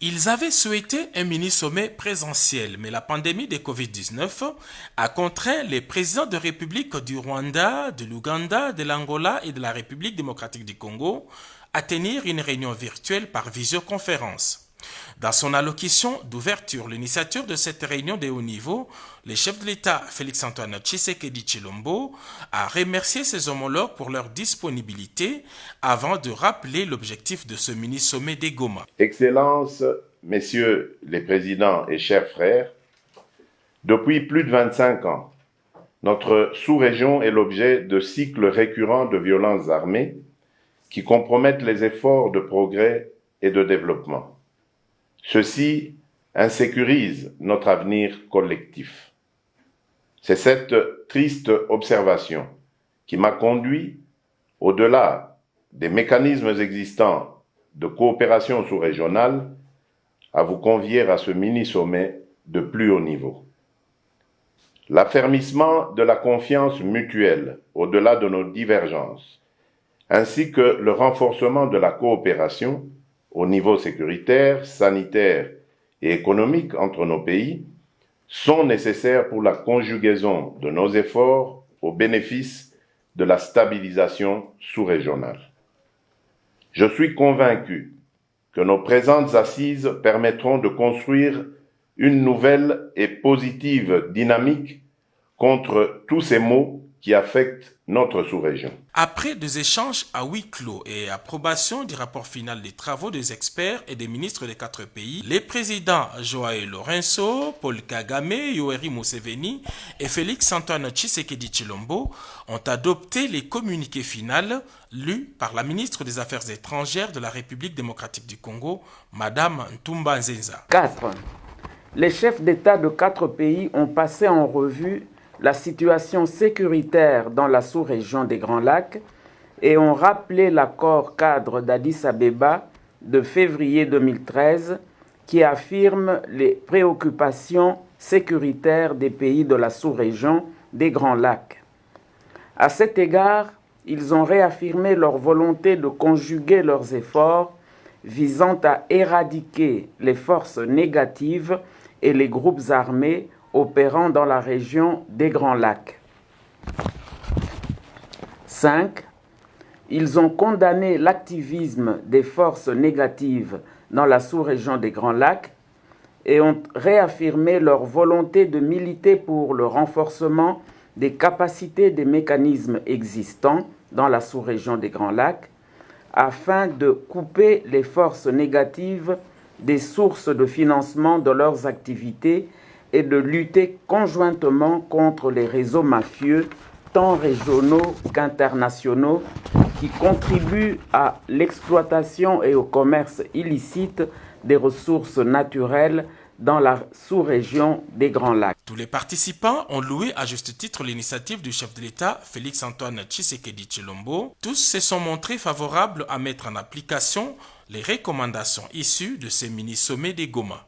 Ils avaient souhaité un mini-sommet présentiel, mais la pandémie de Covid-19 a contraint les présidents de République du Rwanda, de l'Ouganda, de l'Angola et de la République démocratique du Congo à tenir une réunion virtuelle par visioconférence. Dans son allocution d'ouverture, l'initiateur de cette réunion de haut niveau, le chef de l'État Félix-Antoine Tshisekedi Tshilombo, a remercié ses homologues pour leur disponibilité avant de rappeler l'objectif de ce mini-sommet des Goma. Excellences, messieurs les présidents et chers frères, depuis plus de 25 ans, notre sous-région est l'objet de cycles récurrents de violences armées qui compromettent les efforts de progrès et de développement. Ceci insécurise notre avenir collectif. C'est cette triste observation qui m'a conduit, au-delà des mécanismes existants de coopération sous-régionale, à vous convier à ce mini-sommet de plus haut niveau. L'affermissement de la confiance mutuelle au-delà de nos divergences, ainsi que le renforcement de la coopération au niveau sécuritaire, sanitaire et économique entre nos pays, sont nécessaires pour la conjugaison de nos efforts au bénéfice de la stabilisation sous-régionale. Je suis convaincu que nos présentes assises permettront de construire une nouvelle et positive dynamique contre tous ces maux qui affectent notre sous-région. Après des échanges à huis clos et approbation du rapport final des travaux des experts et des ministres des 4 pays, les présidents Joao Lourenço, Paul Kagame, Yoweri Museveni et Félix-Antoine Tshisekedi Tshilombo ont adopté les communiqués finaux lus par la ministre des Affaires étrangères de la République démocratique du Congo, Madame Ntumba Nzenza. 4. Les chefs d'État de 4 pays ont passé en revue la situation sécuritaire dans la sous-région des Grands Lacs et ont rappelé l'accord cadre d'Addis Abeba de février 2013 qui affirme les préoccupations sécuritaires des pays de la sous-région des Grands Lacs. À cet égard, ils ont réaffirmé leur volonté de conjuguer leurs efforts visant à éradiquer les forces négatives et les groupes armés opérant dans la région des Grands Lacs. 5. Ils ont condamné l'activisme des forces négatives dans la sous-région des Grands Lacs et ont réaffirmé leur volonté de militer pour le renforcement des capacités des mécanismes existants dans la sous-région des Grands Lacs afin de couper les forces négatives des sources de financement de leurs activités et de lutter conjointement contre les réseaux mafieux, tant régionaux qu'internationaux, qui contribuent à l'exploitation et au commerce illicite des ressources naturelles dans la sous-région des Grands Lacs. Tous les participants ont loué à juste titre l'initiative du chef de l'État, Félix-Antoine Tshisekedi Tshilombo. Tous se sont montrés favorables à mettre en application les recommandations issues de ces mini-sommets des Goma.